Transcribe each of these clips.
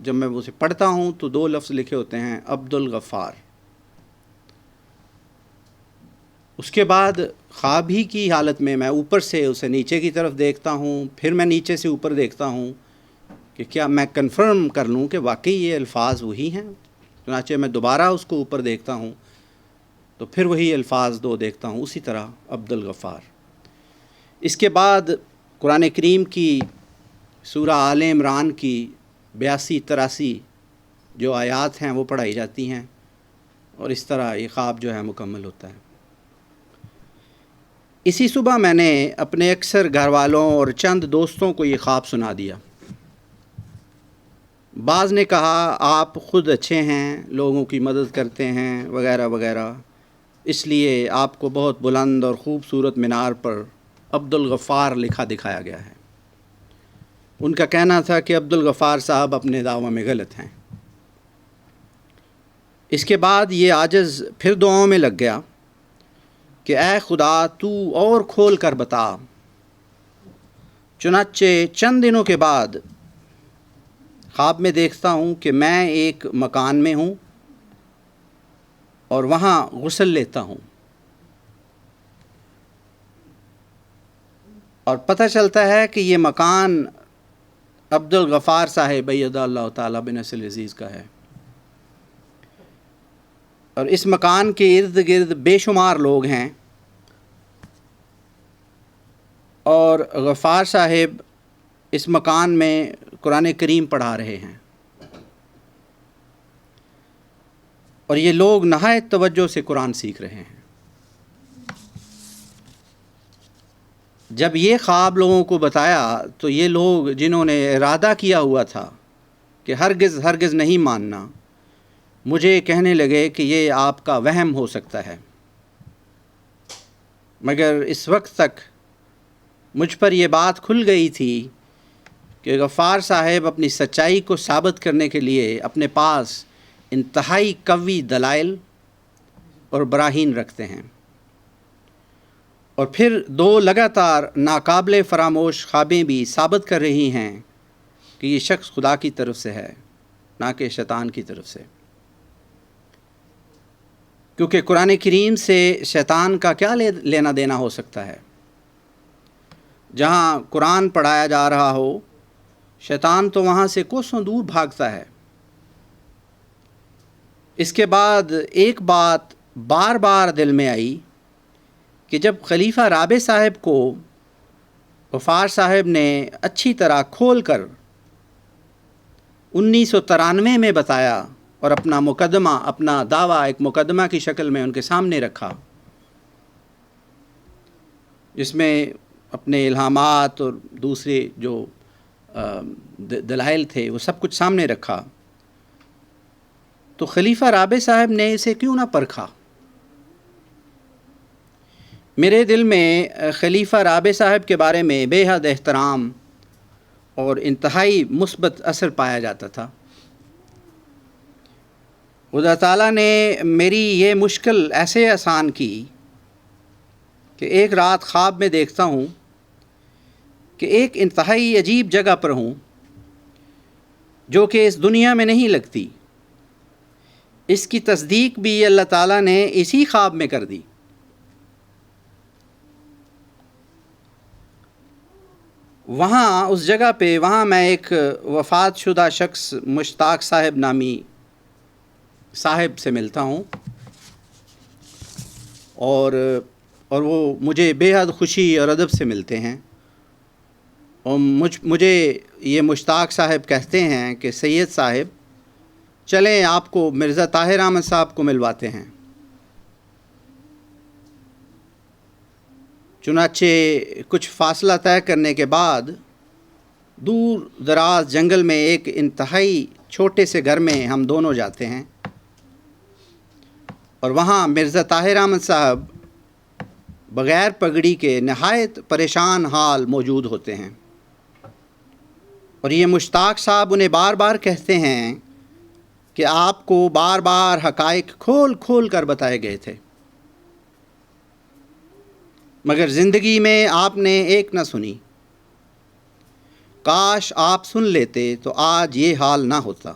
جب میں اسے پڑھتا ہوں تو 2 لفظ لکھے ہوتے ہیں عبد الغفار. اس کے بعد خواب ہی کی حالت میں اوپر سے اسے نیچے کی طرف دیکھتا ہوں، پھر میں نیچے سے اوپر دیکھتا ہوں کہ کیا میں کنفرم کر لوں کہ واقعی یہ الفاظ وہی ہیں. چنانچہ میں دوبارہ اس کو اوپر دیکھتا ہوں تو پھر وہی الفاظ 2 دیکھتا ہوں، اسی طرح عبد الغفار. اس کے بعد قرآن کریم کی سورہ آل عمران کی 82-83 جو آیات ہیں وہ پڑھائی جاتی ہیں، اور اس طرح یہ خواب جو ہے مکمل ہوتا ہے. اسی صبح میں نے اپنے اکثر گھر والوں اور چند دوستوں کو یہ خواب سنا دیا. بعض نے کہا آپ خود اچھے ہیں، لوگوں کی مدد کرتے ہیں وغیرہ وغیرہ، اس لیے آپ کو بہت بلند اور خوبصورت مینار پر عبد الغفار لکھا دکھایا گیا ہے. ان کا کہنا تھا کہ عبد الغفار صاحب اپنے دعوے میں غلط ہیں. اس کے بعد یہ عاجز پھر دعاؤں میں لگ گیا کہ اے خدا تو اور کھول کر بتا. چنانچہ چند دنوں کے بعد خواب میں دیکھتا ہوں کہ میں ایک مکان میں ہوں اور وہاں غسل لیتا ہوں، اور پتہ چلتا ہے کہ یہ مکان عبد الغفار صاحب اید اللہ تعالیٰ بنصر عزیز کا ہے. اور اس مکان کے ارد گرد بے شمار لوگ ہیں، اور غفار صاحب اس مکان میں قرآن کریم پڑھا رہے ہیں، اور یہ لوگ نہایت توجہ سے قرآن سیکھ رہے ہیں. جب یہ خواب لوگوں کو بتایا تو یہ لوگ جنہوں نے ارادہ کیا ہوا تھا کہ ہرگز نہیں ماننا، مجھے کہنے لگے کہ یہ آپ کا وہم ہو سکتا ہے. مگر اس وقت تک مجھ پر یہ بات کھل گئی تھی کہ غفار صاحب اپنی سچائی کو ثابت کرنے کے لیے اپنے پاس انتہائی قوی دلائل اور براہین رکھتے ہیں، اور پھر 2 لگاتار ناقابل فراموش خوابیں بھی ثابت کر رہی ہیں کہ یہ شخص خدا کی طرف سے ہے، نہ کہ شیطان کی طرف سے. کیونکہ قرآن کریم سے شیطان کا کیا لینا دینا ہو سکتا ہے؟ جہاں قرآن پڑھایا جا رہا ہو، شیطان تو وہاں سے کوسوں دور بھاگتا ہے. اس کے بعد ایک بات بار بار دل میں آئی کہ جب خلیفہ رابع صاحب کو غفار صاحب نے اچھی طرح کھول کر 1993 میں بتایا اور اپنا دعویٰ ایک مقدمہ کی شکل میں ان کے سامنے رکھا، جس میں اپنے الہامات اور دوسرے جو دلائل تھے وہ سب کچھ سامنے رکھا، تو خلیفہ رابع صاحب نے اسے کیوں نہ پرکھا؟ میرے دل میں خلیفہ رابع صاحب کے بارے میں بے حد احترام اور انتہائی مثبت اثر پایا جاتا تھا. خدا تعالیٰ نے میری یہ مشکل ایسے آسان کی کہ ایک رات خواب میں دیکھتا ہوں کہ ایک انتہائی عجیب جگہ پر ہوں جو کہ اس دنیا میں نہیں لگتی. اس کی تصدیق بھی اللہ تعالیٰ نے اسی خواب میں کر دی. وہاں اس جگہ پہ میں ایک وفات شدہ شخص مشتاق صاحب نامی صاحب سے ملتا ہوں، اور وہ مجھے بے حد خوشی اور ادب سے ملتے ہیں، اور مجھے یہ مشتاق صاحب کہتے ہیں کہ سید صاحب چلیں آپ کو مرزا طاہر احمد صاحب کو ملواتے ہیں. چنانچہ کچھ فاصلہ طے کرنے کے بعد دور دراز جنگل میں ایک انتہائی چھوٹے سے گھر میں ہم دونوں جاتے ہیں، اور وہاں مرزا طاہر احمد صاحب بغیر پگڑی کے نہایت پریشان حال موجود ہوتے ہیں، اور یہ مشتاق صاحب انہیں بار بار کہتے ہیں کہ آپ کو بار بار حقائق کھول کھول کر بتائے گئے تھے، مگر زندگی میں آپ نے ایک نہ سنی. کاش آپ سن لیتے تو آج یہ حال نہ ہوتا۔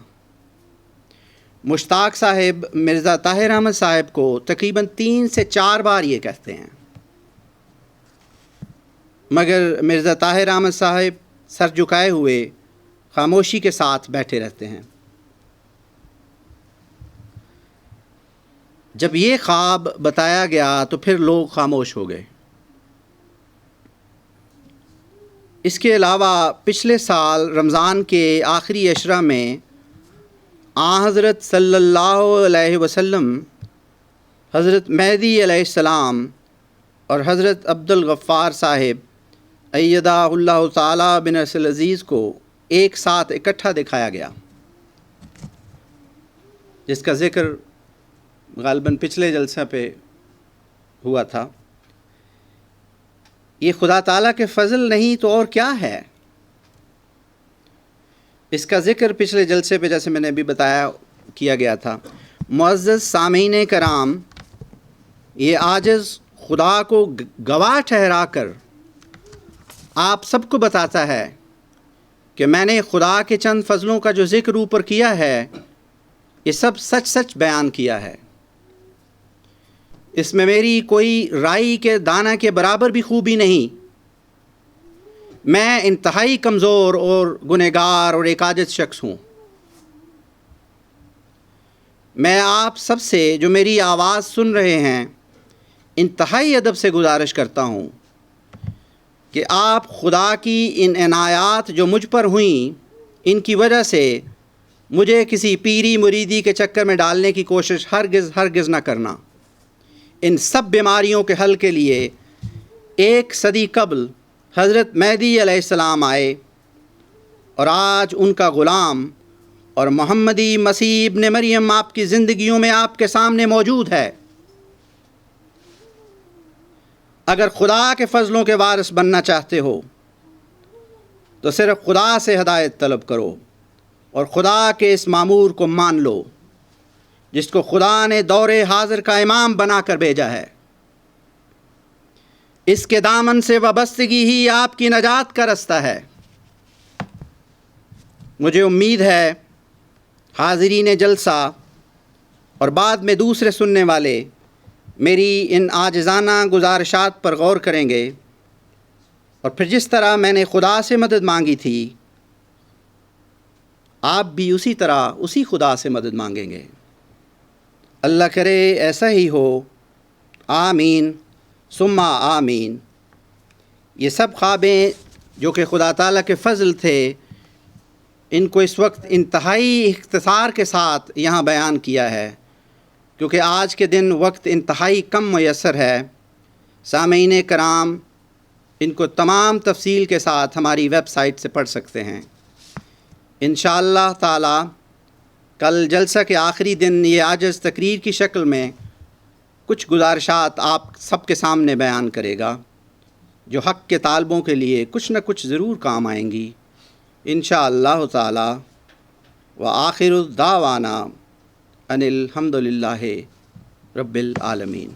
مشتاق صاحب مرزا طاہر احمد صاحب کو تقریباً 3 سے 4 بار یہ کہتے ہیں، مگر مرزا طاہر احمد صاحب سر جھکائے ہوئے خاموشی کے ساتھ بیٹھے رہتے ہیں۔ جب یہ خواب بتایا گیا تو پھر لوگ خاموش ہو گئے۔ اس کے علاوہ پچھلے سال رمضان کے آخری عشرہ میں حضرت صلی اللہ علیہ وسلم، حضرت مہدی علیہ السلام اور حضرت عبد الغفار صاحب ایدہ اللہ تعالیٰ بنصر العزیز کو ایک ساتھ اکٹھا دکھایا گیا، جس کا ذکر غالباً پچھلے جلسہ پہ ہوا تھا۔ یہ خدا تعالیٰ کے فضل نہیں تو اور کیا ہے؟ اس کا ذکر پچھلے جلسے پہ جیسے میں نے ابھی بتایا کیا گیا تھا۔ معزز سامعین کرام، یہ عاجز خدا کو گواہ ٹھہرا کر آپ سب کو بتاتا ہے کہ میں نے خدا کے چند فضلوں کا جو ذکر اوپر کیا ہے یہ سب سچ سچ بیان کیا ہے۔ اس میں میری کوئی رائی کے دانہ کے برابر بھی خوبی نہیں۔ میں انتہائی کمزور اور گنہگار اور ایک عاجز شخص ہوں۔ میں آپ سب سے جو میری آواز سن رہے ہیں انتہائی ادب سے گزارش کرتا ہوں کہ آپ خدا کی ان عنایات جو مجھ پر ہوئیں ان کی وجہ سے مجھے کسی پیری مریدی کے چکر میں ڈالنے کی کوشش ہرگز نہ کرنا۔ ان سب بیماریوں کے حل کے لیے 1 صدی قبل حضرت مہدی علیہ السلام آئے اور آج ان کا غلام اور محمدی مسیح ابن مریم آپ کی زندگیوں میں آپ کے سامنے موجود ہے۔ اگر خدا کے فضلوں کے وارث بننا چاہتے ہو تو صرف خدا سے ہدایت طلب کرو اور خدا کے اس مامور کو مان لو جس کو خدا نے دور حاضر کا امام بنا کر بھیجا ہے۔ اس کے دامن سے وابستگی ہی آپ کی نجات کا رستہ ہے۔ مجھے امید ہے حاضرین جلسہ اور بعد میں دوسرے سننے والے میری ان عاجزانہ گزارشات پر غور کریں گے اور پھر جس طرح میں نے خدا سے مدد مانگی تھی آپ بھی اسی طرح اسی خدا سے مدد مانگیں گے۔ اللہ کرے ایسا ہی ہو، آمین ثم آمین۔ یہ سب خوابیں جو کہ خدا تعالیٰ کے فضل تھے ان کو اس وقت انتہائی اختصار کے ساتھ یہاں بیان کیا ہے کیونکہ آج کے دن وقت انتہائی کم میسر ہے۔ سامعین کرام ان کو تمام تفصیل کے ساتھ ہماری ویب سائٹ سے پڑھ سکتے ہیں۔ انشاءاللہ تعالی کل جلسہ کے آخری دن یہ عاجز تقریر کی شکل میں کچھ گزارشات آپ سب کے سامنے بیان کرے گا جو حق کے طالبوں کے لیے کچھ نہ کچھ ضرور کام آئیں گی انشاءاللہ تعالی۔ وآخر الدعوانا ان الحمد للہ رب العالمین۔